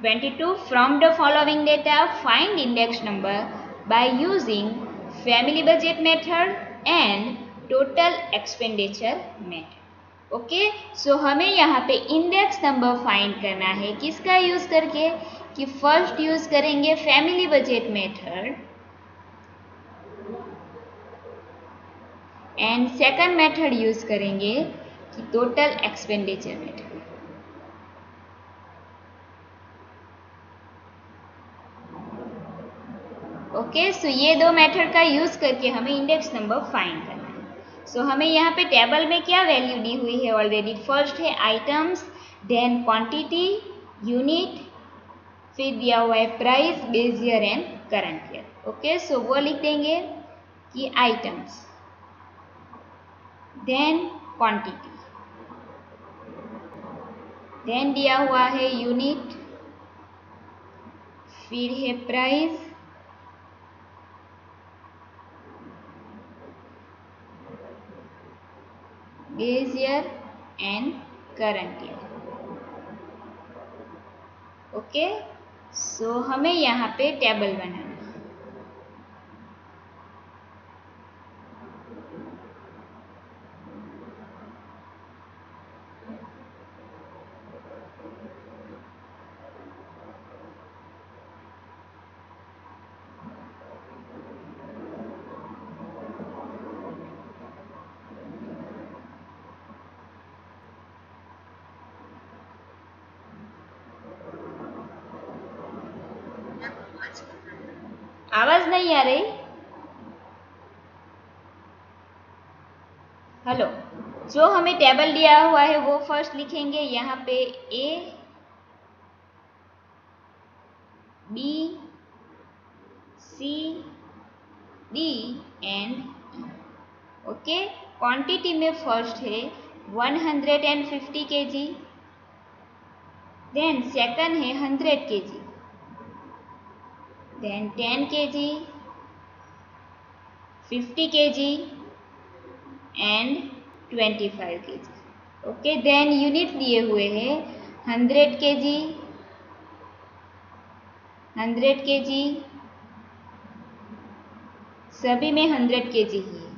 22. From the following data, find index number by using family budget method and total expenditure method. Okay, so हमें यहाँ पे index number find करना है किसका use करके, कि फर्स्ट यूज करेंगे family budget method and second method use करेंगे कि total expenditure method. Okay, so ये दो मेथड का यूज करके हमें इंडेक्स नंबर फाइंड करना है. सो हमें यहाँ पे टेबल में क्या वैल्यू दी हुई है ऑलरेडी. फर्स्ट है आइटम्स, देन क्वांटिटी, यूनिट, फिर दिया हुआ है price, base year and current year. Okay, so वो लिख देंगे कि आइटम्स, देन क्वांटिटी, देन दिया हुआ है यूनिट, फिर है price, base year and current year. Okay, so हमें यहाँ पे टेबल बनाना है. आवाज नहीं आ रही. हेलो, जो हमें टेबल दिया हुआ है वो फर्स्ट लिखेंगे. यहाँ पे A, B, C, D and E. Okay, quantity में फर्स्ट है 150 kg, देन सेकंड है 100 kg, then 10 kg, 50 kg and 25 kg. Okay, then unit दिए हुए हैं 100 kg, 100 kg, सभी में 100 kg ही है,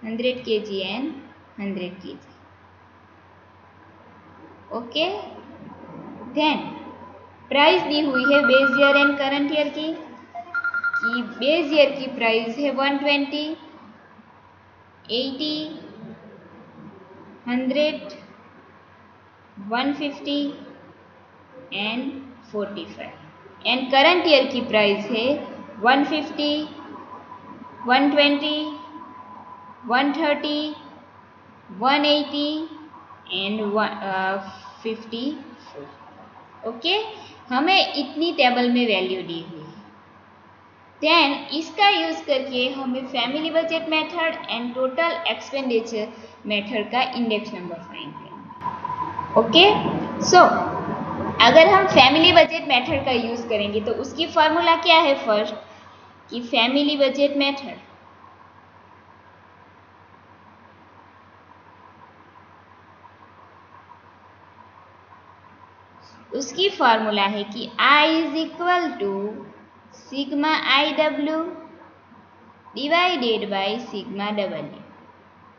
100 kg and 100 kg. Okay, then price दी हुई है base year and current year की, कि बेस ईयर की प्राइस है 120, 80, 100, 150 एंड 45. एंड करंट ईयर की प्राइस है 150, 120, 130, 180 एंड 54. ओके, हमें इतनी टेबल में वैल्यू दी हुई है. देन इसका यूज करके हमें family budget method and total expenditure method का इंडेक्स नंबर फाइंड करना. ओके, सो अगर हम फैमिली बजट मेथड का यूज करेंगे तो उसकी फॉर्मूला क्या है फर्स्ट, कि फैमिली बजट मेथड उसकी फॉर्मूला है कि I is equal to sigma IW divided by sigma W.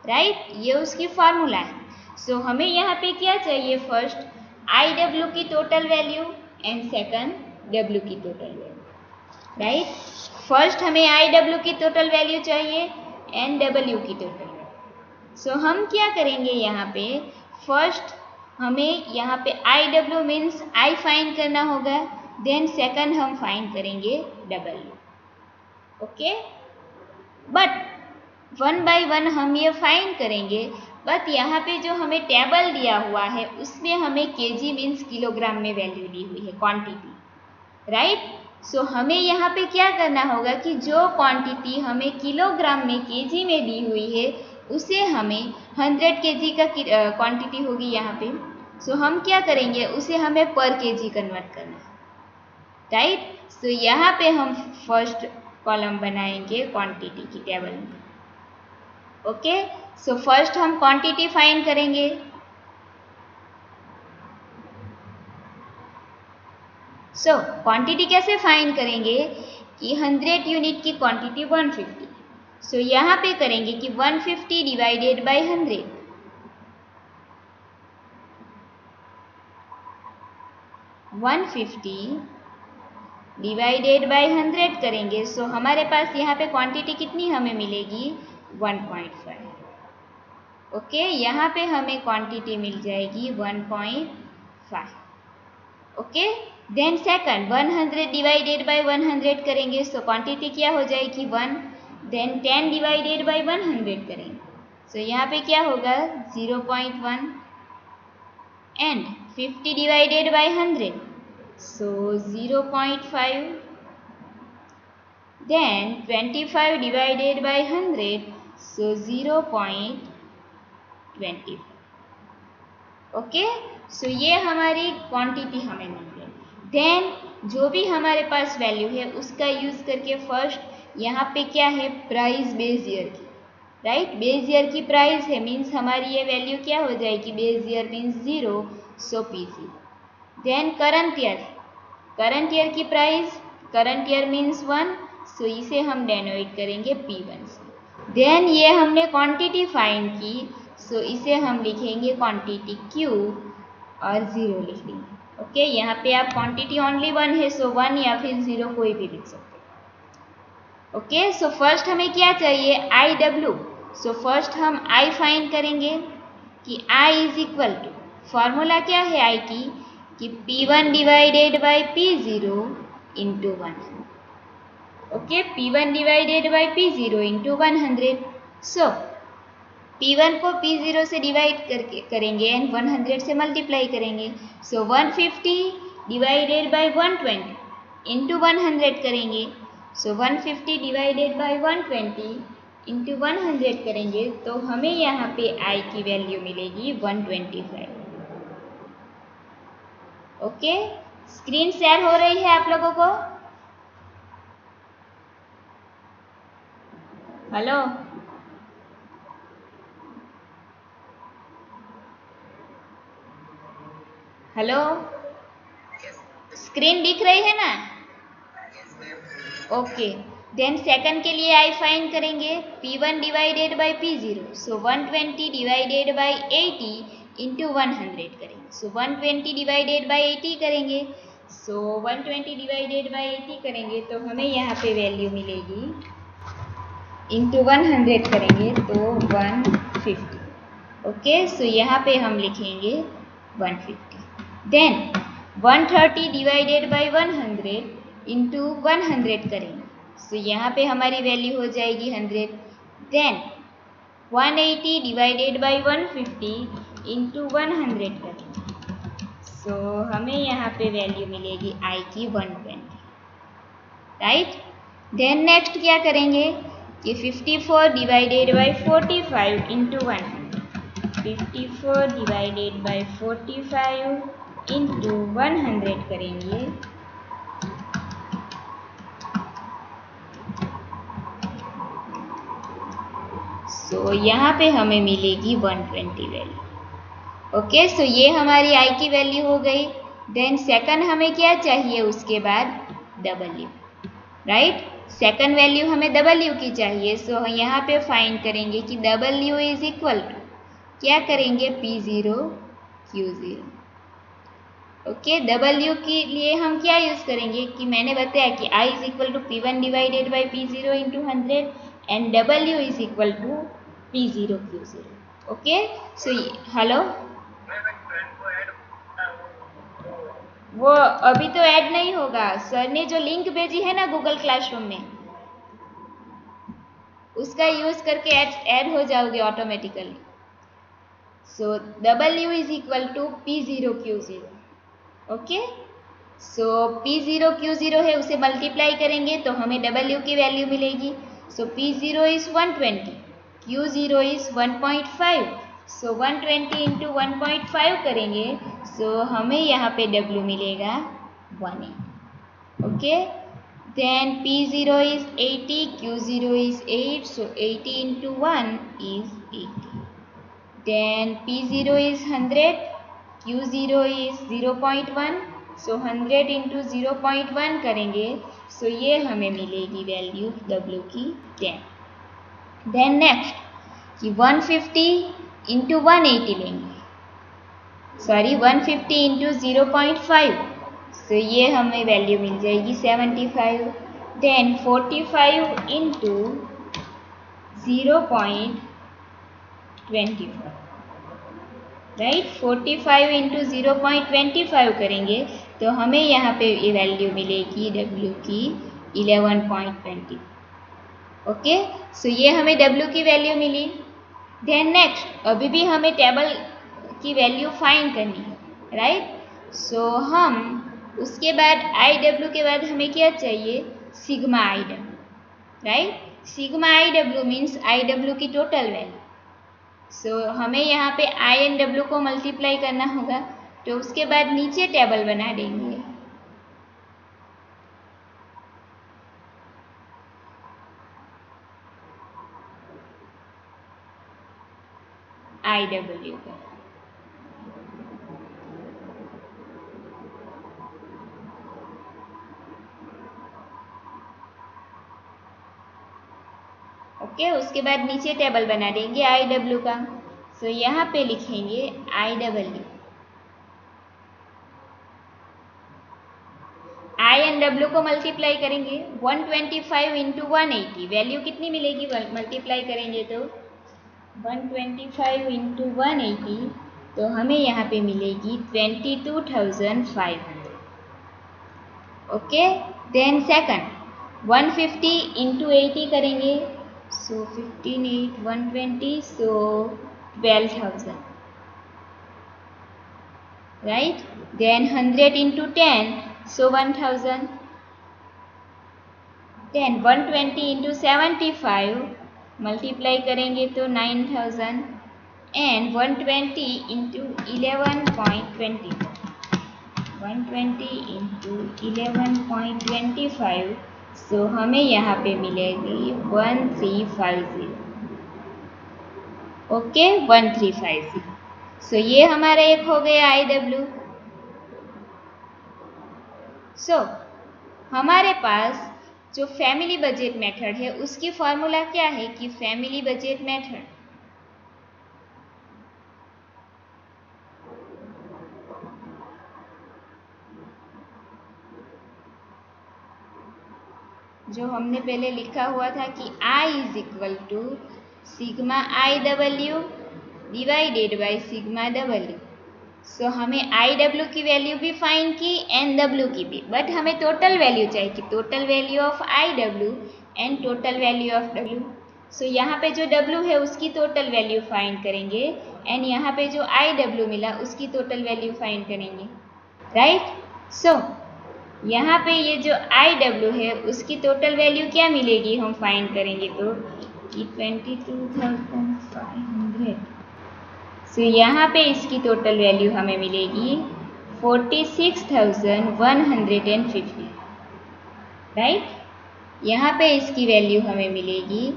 Right, ये उसकी फॉर्मूला है. सो हमें यहाँ पे क्या चाहिए, फर्स्ट IW की total value and second W की टोटल वैल्यू. राइट, फर्स्ट हमें IW की टोटल वैल्यू चाहिए एंड W की टोटल वैल्यू. सो हम क्या करेंगे, यहाँ पे फर्स्ट हमें यहाँ पे IW मीन्स I फाइंड करना होगा, देन सेकंड हम फाइंड करेंगे W. Okay, but one by one हम ये फाइंड करेंगे. बट यहाँ पे जो हमें टेबल दिया हुआ है उसमें हमें केजी मीन्स किलोग्राम में वैल्यू दी हुई है, क्वांटिटी. राइट, सो हमें यहाँ पे क्या करना होगा कि जो क्वांटिटी हमें किलोग्राम में केजी में दी हुई है उसे हमें 100 kg का क्वांटिटी होगी यहाँ पे. सो हम क्या करेंगे, उसे हमें पर केजी कन्वर्ट करना है. राइट, सो यहाँ पे हम फर्स्ट कॉलम बनाएंगे क्वांटिटी की टेबल में. ओके, सो फर्स्ट हम क्वांटिटी फाइंड करेंगे. सो क्वांटिटी कैसे फाइंड करेंगे कि 100 यूनिट की क्वांटिटी 150। सो यहाँ पे करेंगे कि 150 डिवाइडेड बाय 100। 150 डिवाइडेड बाय 100 करेंगे। सो हमारे पास यहाँ पे क्वांटिटी कितनी हमें मिलेगी 1.5। ओके, यहाँ पे हमें क्वांटिटी मिल जाएगी 1.5। Okay, then second 100 divided by 100 करेंगे। सो क्वांटिटी क्या हो जाएगी 1। देन 10 डिवाइडेड बाय 100 करेंगे। सो यहाँ पे क्या होगा 0.1 and 50 divided by 100 so 0.5। Then 25 divided by 100 so 0.25। Okay, so ये हमारी क्वांटिटी हमें मिल गई। देन जो भी हमारे पास वैल्यू है उसका यूज करके फर्स्ट यहाँ पे क्या है प्राइस बेस ईयर की, राइट। बेस ईयर की प्राइस है मीन्स हमारी ये वैल्यू क्या हो जाएगी बेस ईयर मीन्स 0 सो P0। देन करंट ईयर की प्राइस करंट ईयर मीन्स 1 सो इसे हम डेनोट करेंगे P1 से। देन ये हमने क्वांटिटी फाइंड की सो इसे हम लिखेंगे क्वांटिटी Q और 0 लिख देंगे। ओके, यहाँ पे आप क्वांटिटी ओनली 1 है सो 1 या फिर 0 कोई भी लिख सकते हैं। ओके, सो फर्स्ट हमें क्या चाहिए IW। सो फर्स्ट हम I फाइंड करेंगे कि I is equal to formula क्या है I की कि P1 divided by P0 into 100। Okay, P1 divided by P0 into 100। So P1 को P0 से डिवाइड करेंगे एंड 100 से मल्टीप्लाई करेंगे। सो 150 डिवाइडेड बाय 120 इंटू 100 करेंगे। सो 150 डिवाइडेड बाय 120 इंटू 100 करेंगे तो हमें यहाँ पे I की वैल्यू मिलेगी 125। ओके, स्क्रीन शेयर हो रही है आप लोगों को? हेलो, हेलो, स्क्रीन दिख रही है ना? ओके, देन सेकंड के लिए I फाइंड करेंगे P1 divided by P0। So 120 divided by 80 into 100 करेंगे। सो 120 डिवाइडेड बाय 80 करेंगे। सो 120 डिवाइडेड बाय 80 करेंगे तो हमें यहाँ पे वैल्यू मिलेगी इंटू 100 करेंगे तो 150। ओके, सो यहाँ पे हम लिखेंगे 150। देन 130 डिवाइडेड बाय 100 इंटू 100 करेंगे। सो यहाँ पे हमारी वैल्यू हो जाएगी 100। देन 180 डिवाइडेड बाय 150 इंटू 100 करेंगे। सो हमें यहाँ पे वैल्यू मिलेगी I की 120, राइट। देन नेक्स्ट क्या करेंगे कि 54 divided by 45 into 100। 54 divided by 45 into 100 करेंगे। सो यहाँ पे हमें मिलेगी 120 वैल्यू। ओके, सो ये हमारी I की वैल्यू हो गई। देन सेकंड हमें क्या चाहिए उसके बाद W, राइट। सेकंड वैल्यू हमें W की चाहिए। सो यहाँ पे फाइंड करेंगे कि W इज इक्वल टू क्या करेंगे P0 Q0। ओके, W के लिए हम क्या यूज करेंगे कि मैंने बताया कि I is equal to P1 divided by P0 into 100 and W is equal to P0 Q0। Okay, so hello, वो अभी तो ऐड नहीं होगा। सर ने जो लिंक भेजी है ना गूगल क्लासरूम में, उसका यूज करके ऐड हो जाओगे automatically. So W is equal to P0 Q0। Okay, so P0 Q0 है, उसे मल्टीप्लाई करेंगे तो हमें W की वैल्यू मिलेगी। सो P0 is 120, Q0 is 1.5। So 120 into 1.5 करेंगे। सो हमें यहाँ पे W मिलेगा 180। Okay, then P0 is 80, Q0 is 8, so 80 into 1 is 80. Then P0 is 100, Q0 is 0.1, so 100 into 0.1 करेंगे, सो ये हमें मिलेगी वैल्यू W की 10। देन नेक्स्ट कि 150 इंटू 180 लेंगे, सॉरी 150 इंटू 0.5, सो ये हमें वैल्यू मिल जाएगी 75। देन 45 इंटू 0.25, राइट, 45 इंटू 0.25 करेंगे तो हमें यहाँ पे ये वैल्यू मिलेगी W की 11.20। ओके, सो ये हमें W की वैल्यू मिली। देन नेक्स्ट अभी भी हमें टेबल की वैल्यू फाइंड करनी है, राइट। सो हम उसके बाद IW के बाद हमें क्या चाहिए, sigma IW, right. Sigma IW means IW की टोटल वैल्यू। सो हमें यहाँ पे I एंड W को मल्टीप्लाई करना होगा, तो उसके बाद नीचे टेबल बना देंगे। IW का ओके, उसके बाद नीचे टेबल बना देंगे IW का। सो यहाँ पे लिखेंगे IW, I एंड W को मल्टीप्लाई करेंगे 125 इंटू 180, वैल्यू कितनी मिलेगी मल्टीप्लाई करेंगे तो 125 इंटू 180, तो हमें यहाँ पे मिलेगी 22,500। ओके, देन सेकंड 150 इंटू 80 करेंगे, सो 15 8 120, सो 12,000, राइट। देन 100 इंटू 10, सो 1000। देन 120 इंटू 75 मल्टीप्लाई करेंगे तो 9000, एंड 120 इंटू 11.20, 120 इंटू 11.25, सो हमें यहाँ पे मिलेगी 1350। ओके, 1350। सो ये हमारा एक हो गया IW। सो हमारे पास जो फैमिली बजट मेथड है उसकी फॉर्मूला क्या है कि फैमिली बजट मेथड जो हमने पहले लिखा हुआ था कि I is equal to sigma IW divided by sigma W। So हमें IW की वैल्यू भी फाइंड की एंड W की भी, बट हमें टोटल वैल्यू चाहिए कि total value of IW and total value of W। सो यहाँ पे जो W है उसकी टोटल वैल्यू फाइंड करेंगे, एंड यहाँ पे जो IW मिला उसकी टोटल वैल्यू फाइंड करेंगे, राइट। सो यहाँ पे ये जो IW है उसकी टोटल वैल्यू क्या मिलेगी, हम फाइंड करेंगे तो 22,500। सो यहाँ पे इसकी टोटल वैल्यू हमें मिलेगी 46,150, राइट। यहाँ पे इसकी वैल्यू हमें मिलेगी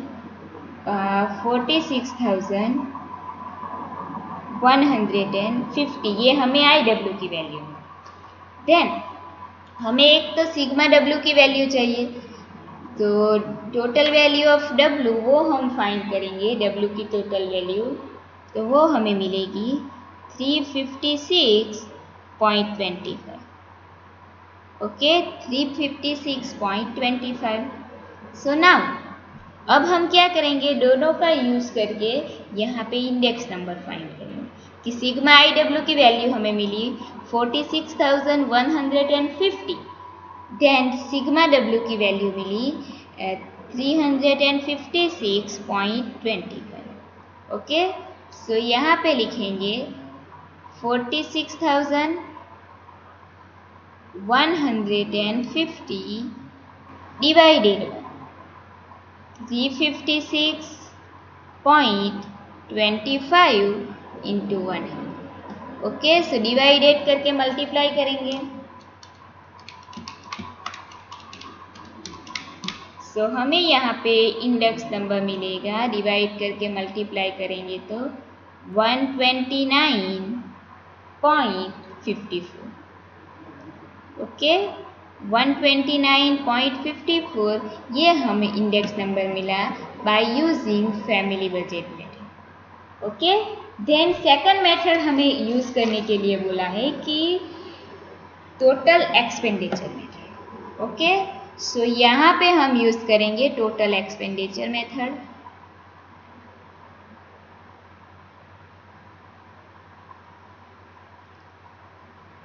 46,150, ये हमें IW की वैल्यू है। देन हमें एक तो सिग्मा W की वैल्यू चाहिए, तो टोटल वैल्यू ऑफ W वो हम फाइंड करेंगे, W की टोटल वैल्यू, तो वो हमें मिलेगी 356.25। ओके, 356.25। सो नाउ अब हम क्या करेंगे, दोनों का यूज़ करके यहाँ पे इंडेक्स नंबर फाइंड करेंगे कि सिग्मा IW की वैल्यू हमें मिली 46,150, देन सिग्मा W की वैल्यू मिली 356.25। ओके, सो यहाँ पे लिखेंगे 46,150 divided 356.25 into 100। Okay, so divided करके मल्टीप्लाई करेंगे, सो हमें यहाँ पे इंडेक्स नंबर मिलेगा, डिवाइड करके मल्टीप्लाई करेंगे तो 129.54। ओके 129.54 ये हमें इंडेक्स नंबर मिला by using family budget method. Okay then second method हमें यूज करने के लिए बोला है कि total expenditure method. Okay so यहाँ पे हम यूज करेंगे total expenditure method.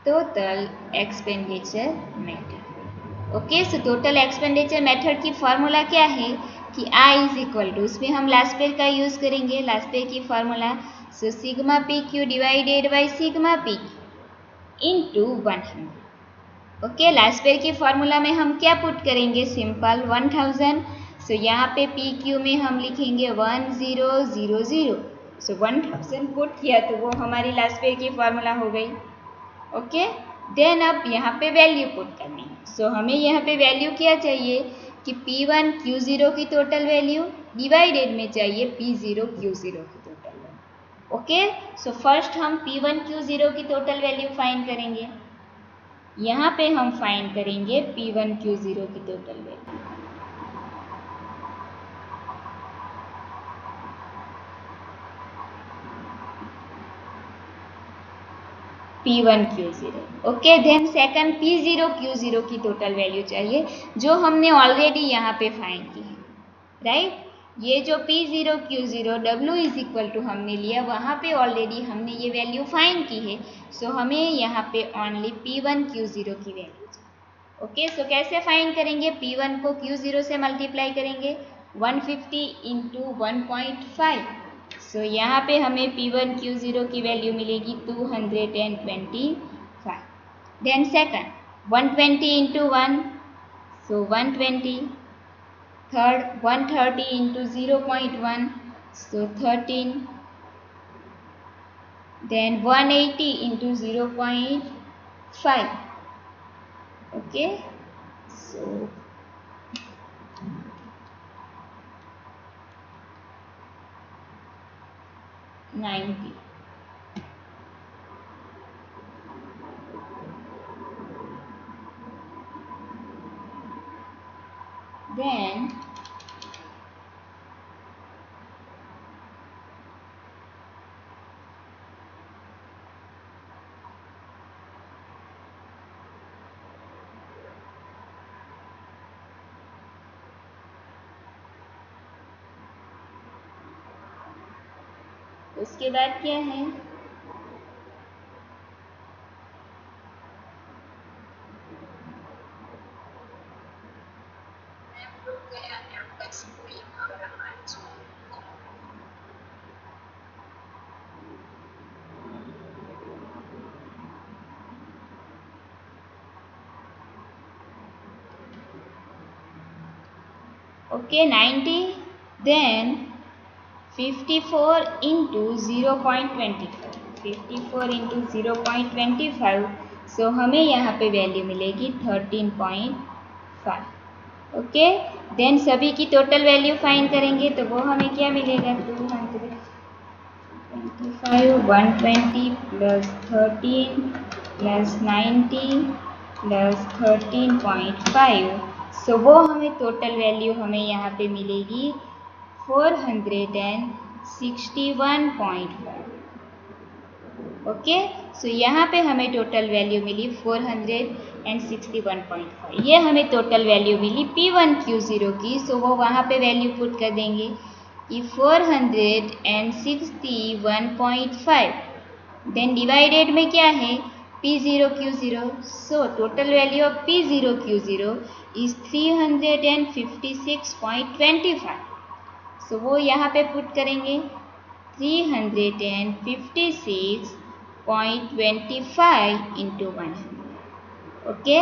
Total expenditure method. Okay so total expenditure method की फॉर्मूला क्या है कि I इज इक्वल टू, उसमें हम लास्ट पेयर का यूज करेंगे, लास्ट पेयर की formula so sigma P Q divided by sigma P into 100। Okay last pair की फॉर्मूला में हम क्या पुट करेंगे, सिंपल 1000। सो यहाँ पे पी क्यू में हम लिखेंगे 1000। सो 1000 पुट किया तो वो हमारी लास्ट पेयर की फॉर्मूला हो गई। ओके देन अब यहाँ पे वैल्यू पुट करनी है। सो हमें यहाँ पे वैल्यू क्या चाहिए कि P1 Q0 की टोटल वैल्यू डिवाइडेड में चाहिए P0 Q0 की total value. Okay so first हम P1 Q0 की टोटल वैल्यू फाइंड करेंगे। यहाँ पे हम फाइंड करेंगे P1 Q0 की total value. P1 Q0 okay then second P0 Q0 की टोटल वैल्यू चाहिए जो हमने ऑलरेडी यहाँ पे फाइंड की है, राइट ये जो P0 Q0 W is equal to हमने लिया वहाँ पे ऑलरेडी हमने ये वैल्यू फाइंड की है। सो हमें यहाँ पे ओनली P1 Q0 की वैल्यू चाहिए। ओके सो कैसे फाइंड करेंगे, P1 को Q0 से मल्टीप्लाई करेंगे 150 इंटू 1.5। सो यहाँ पे हमें P1 Q0 की वैल्यू मिलेगी 225। Then second 120 into 1 so 120। Third 130 into 0.1 so 13। Then 180 into 0.5। Okay so 90। Then उसके बाद क्या है, okay 90। Then 54 into 0.25 54 into 0.25 so हमें यहाँ पे वैल्यू मिलेगी 13.5। ओके देन सभी की टोटल वैल्यू फाइंड करेंगे तो वो हमें क्या मिलेगा 225 120 प्लस 13 प्लस 90 प्लस 13.5 सो वो हमें टोटल वैल्यू हमें यहाँ पे मिलेगी 461.5। ओके सो यहाँ पे हमें टोटल वैल्यू मिली 461.5। ये हमें टोटल वैल्यू मिली P1 Q0 की। सो वो वहाँ पे वैल्यू पुट कर देंगे कि 461.5 देन डिवाइडेड में क्या है P0 Q0। So total value of P0 Q0 is 356.25। सो वो यहाँ पे पुट करेंगे 356.25 इंटू 100। ओके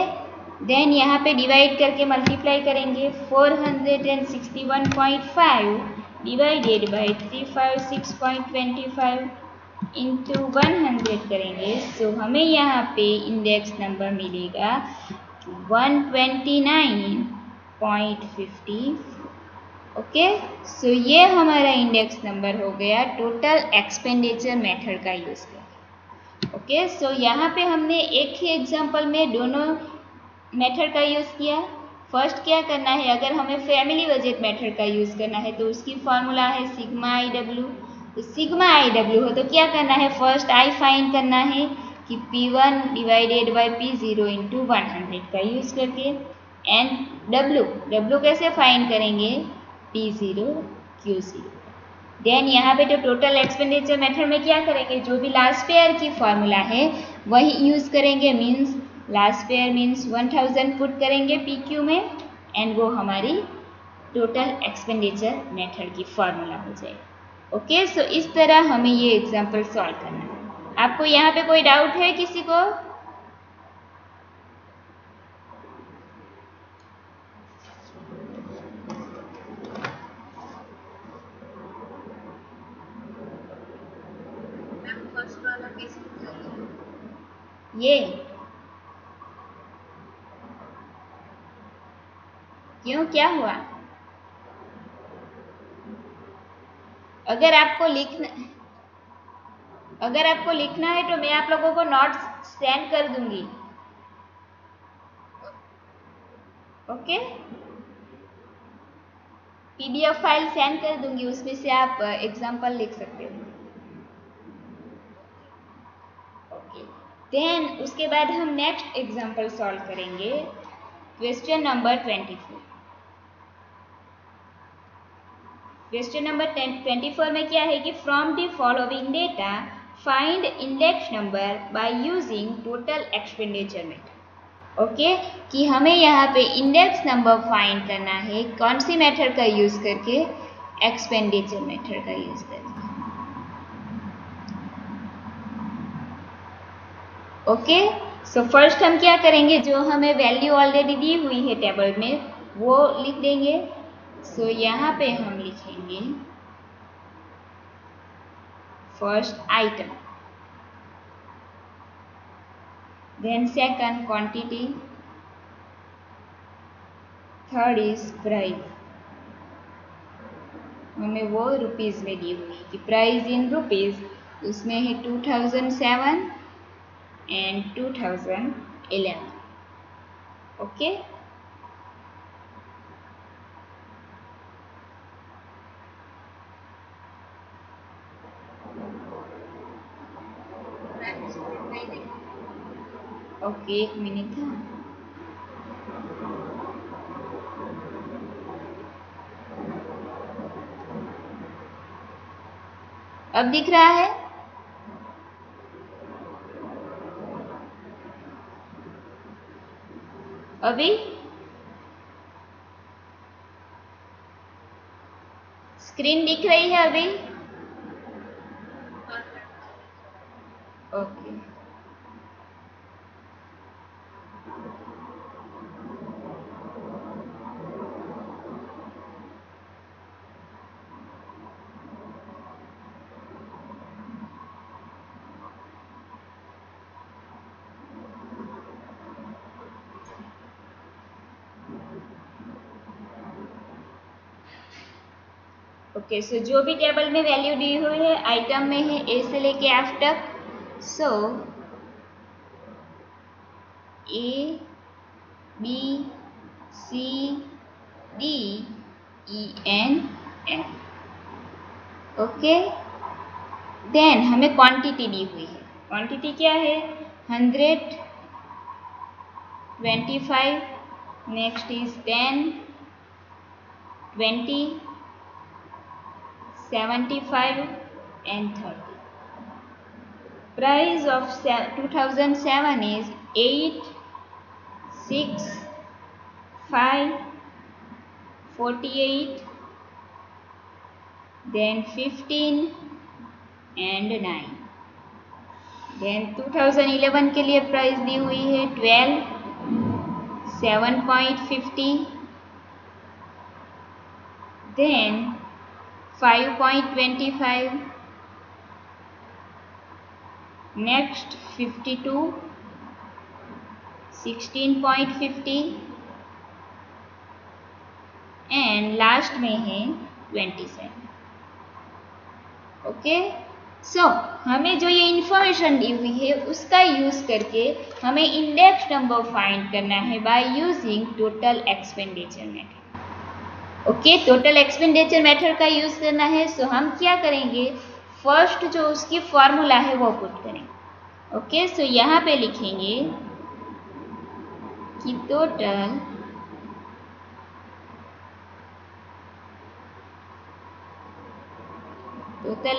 देन यहाँ पे डिवाइड करके मल्टीप्लाई करेंगे 461.5 डिवाइडेड बाई 356.25 इंटू 100 करेंगे। सो हमें यहाँ पे इंडेक्स नंबर मिलेगा 129.50। ओके सो ये हमारा इंडेक्स नंबर हो गया टोटल एक्सपेंडिचर मेथड का यूज़ करके। ओके सो यहाँ पे हमने एक ही एग्जांपल में दोनों मेथड का यूज़ किया। फर्स्ट क्या करना है, अगर हमें फैमिली बजट मेथड का यूज़ करना है तो उसकी फॉर्मूला है सिग्मा आई डब्ल्यू। तो सिग्मा आई डब्ल्यू हो तो क्या करना है, फर्स्ट आई फाइंड करना है कि P1 divided by P0 into 100 का यूज़ करके, एंड डब्ल्यू कैसे फाइंड करेंगे, P0 Q0। देन यहाँ पे जो टोटल एक्सपेंडिचर मेथड में क्या करेंगे, जो भी लास्ट पेयर की फॉर्मूला है वही यूज़ करेंगे। Means last pair means 1000 put करेंगे PQ में, एंड वो हमारी टोटल एक्सपेंडिचर मेथड की फॉर्मूला हो जाएगी। ओके, सो इस तरह हमें ये एग्जाम्पल सॉल्व करना है। आपको यहाँ पे कोई डाउट है किसी को? फर्स्ट वाला कैसे ये क्यों, क्या हुआ? अगर आपको लिखना है तो मैं आप लोगों को नोट्स सेंड कर दूंगी। ओके, PDF फाइल सेंड कर दूंगी, उसमें से आप एग्जाम्पल लिख सकते हो। ओके, देन उसके बाद हम नेक्स्ट एग्जाम्पल सॉल्व करेंगे। Question number 24। क्वेश्चन नंबर 24 में क्या है कि from the following data find index number by using total expenditure method. Okay, कि हमें यहाँ पे इंडेक्स नंबर फाइंड करना है, कौन सी मेथड का यूज़ करके, एक्सपेंडिचर मेथड का यूज़ करके। ओके, सो फर्स्ट हम क्या करेंगे, जो हमें वैल्यू ऑलरेडी दी हुई है टेबल में वो लिख देंगे। सो यहाँ पे हम लिखेंगे first item, then second quantity, third is price. हमें वो रुपीज़ में दी हुई कि प्राइस इन रुपीज़, उसमें है 2007 एंड 2011। ओके, ओके, एक मिनट था। अब दिख रहा है? अभी स्क्रीन दिख रही है अभी? ओके, ओके, सो जो भी टेबल में वैल्यू दी हुई है आइटम में है ए से लेके एफ तक। सो ए, बी, सी, डी, ई, एन, एफ। ओके, देन हमें क्वांटिटी दी हुई है। क्वांटिटी क्या है, 100, 25, next is 10, 20, 75 and 30. Price of 2007 is 8, 6, 5, 48, then 15 and 9. Then 2011 के लिए प्राइस दी हुई है 12, 7.50, then 5.25, next 52, 16.50 एंड लास्ट में है 27। ओके, सो हमें जो ये इंफॉर्मेशन दी हुई है उसका यूज करके हमें इंडेक्स नंबर फाइंड करना है by using total expenditure method. Okay, total expenditure method का यूज करना है। सो हम क्या करेंगे, फर्स्ट जो उसकी फॉर्मूला है वो पुट करेंगे। ओके, सो यहाँ पे लिखेंगे कि टोटल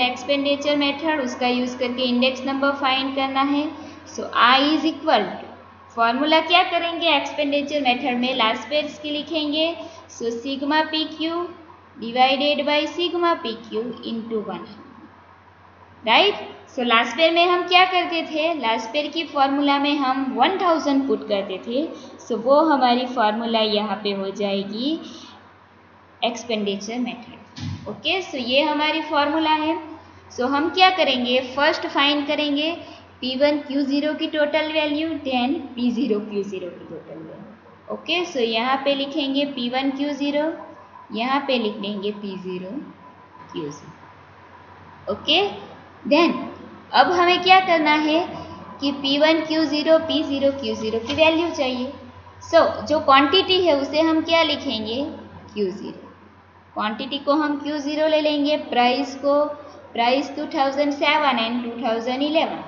एक्सपेंडिचर मेथड, उसका यूज करके इंडेक्स नंबर फाइंड करना है। सो I is equal to, formula क्या करेंगे एक्सपेंडिचर मेथड में, लास्ट पेयर इसकी लिखेंगे। So sigma P Q divided by sigma P Q into 1, right. So last pair में हम क्या करते थे, लास्ट पेयर की फॉर्मूला में हम 1000 पुट करते थे। सो वो हमारी फॉर्मूला यहाँ पे हो जाएगी एक्सपेंडिचर मेथड। ओके, सो ये हमारी फॉर्मूला है। सो हम क्या करेंगे, फर्स्ट फाइंड करेंगे P1 Q0 की total value, then P0 Q0 की टोटल वैल्यू। ओके, सो यहाँ पे लिखेंगे P1 Q0, यहाँ पे लिख देंगे P0 Q0। ओके, देन अब हमें क्या करना है कि P1 Q0 P0 Q0 की वैल्यू चाहिए। सो जो क्वांटिटी है उसे हम क्या लिखेंगे, Q0। क्वांटिटी को हम Q0 ले लेंगे, प्राइस को, प्राइस 2007 एंड 2011।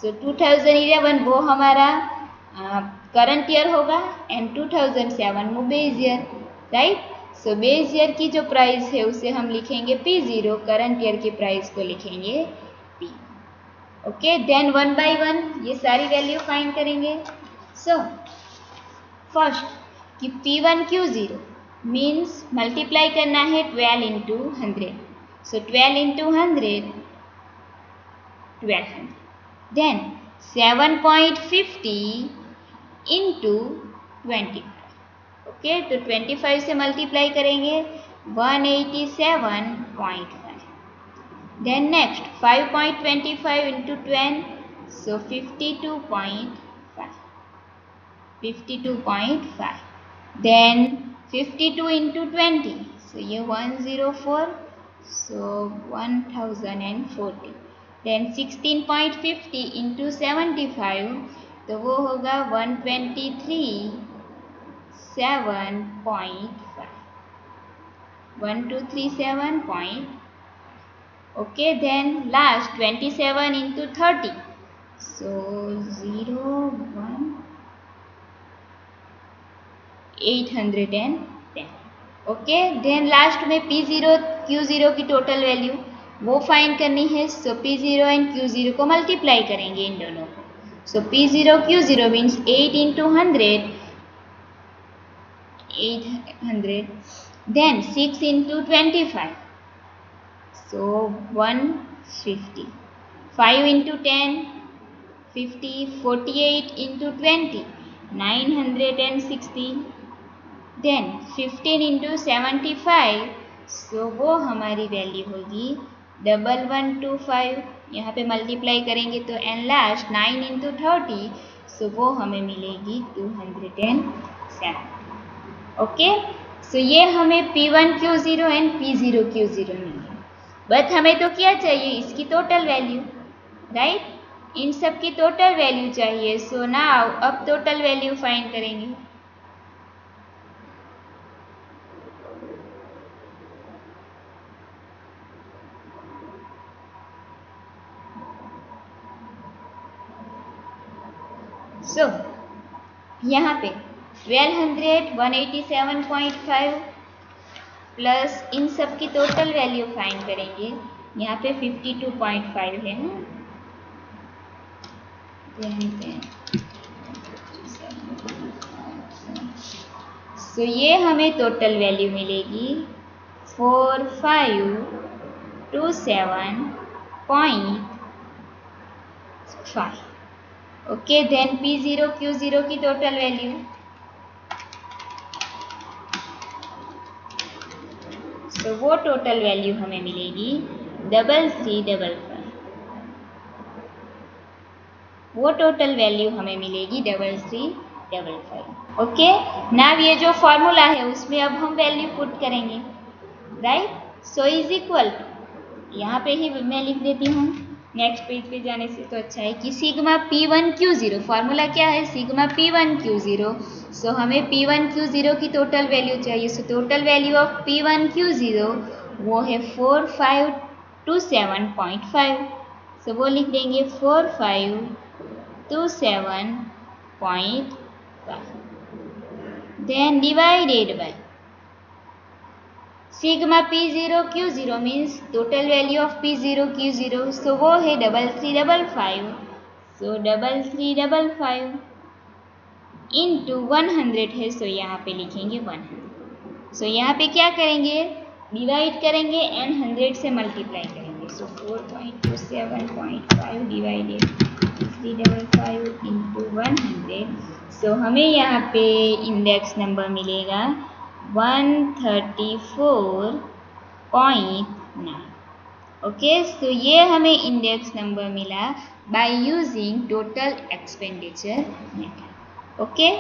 सो 2011 वो हमारा करंट ईयर होगा एंड 2007 वो base year, right. So base year की जो प्राइस है उसे हम लिखेंगे P0, करंट ईयर की प्राइस को लिखेंगे P। ओके, देन 1 बाय 1 ये सारी वैल्यू फाइंड करेंगे। सो फर्स्ट कि P1 Q0 मीन्स मल्टीप्लाई करना है 12 इंटू 100। सो 12 इंटू 100 1200, देन 7.50 इंटू 25। ओके, तो 25 से मल्टीप्लाई करेंगे 187.5। देन नेक्स्ट 5.25 इंटू 10, सो 52.5। देन 52 इंटू 20, सो ये 104, सो 1040। देन 16.50 इंटू 75, तो वो होगा 1237.5, 1237. ओके, देन लास्ट 27 इंटू 30, सो 810। ओके, देन लास्ट में P0 Q0 की टोटल वैल्यू वो फाइंड करनी है। सो P0 एंड Q0 को मल्टीप्लाई करेंगे इन दोनों को। So P0 Q0 means 8 into 100, 800, then 6 into 25, so 150, 5 into 10 50, 48 into 20 960, then 15 into 75, so वो हमारी वैल्यू होगी 1125। यहाँ पे मल्टीप्लाई करेंगे तो एन लास्ट 9 इंटू 30, सो वो हमें मिलेगी 207। ओके, सो ये हमें P1 Q0 and P0 Q0 milli, but हमें तो क्या चाहिए, इसकी टोटल वैल्यू, राइट। इन सब की टोटल वैल्यू चाहिए। सो नाउ अब टोटल वैल्यू फाइंड करेंगे। सो यहाँ पे 1200 187.5 प्लस इन सब की टोटल वैल्यू फाइंड करेंगे। यहाँ पे 52.5 है ना, सो ये हमें टोटल वैल्यू मिलेगी 4527.5। ओके, देन P0 Q0 की टोटल वैल्यू, तो वो टोटल वैल्यू हमें मिलेगी 3355। वो टोटल वैल्यू हमें मिलेगी 3355। ओके, नाउ ये जो फॉर्मूला है उसमें अब हम वैल्यू पुट करेंगे, right. So is equal to, यहाँ पे ही मैं लिख देती हूँ नेक्स्ट पेज पे जाने से तो अच्छा है कि सिग्मा P1Q0, फॉर्मूला क्या है सिग्मा P1Q0। सो हमें P1Q0 की टोटल वैल्यू चाहिए। So total value of P1Q0 वो है 4527.5। सो वो लिख देंगे 4527.5, then divided by sigma P0Q0 means total value of P0Q0, so वो है 3355। सो 3355 इंटू 100 है, सो यहाँ पे लिखेंगे 100। सो यहाँ पे क्या करेंगे, डिवाइड करेंगे एंड 100 से मल्टीप्लाई करेंगे। सो 4.27.5 डिवाइडेड 355 इंटू 100। सो हमें यहाँ पे इंडेक्स नंबर मिलेगा 134.9। ओके, सो ये हमें इंडेक्स नंबर मिला by using total expenditure method. Okay.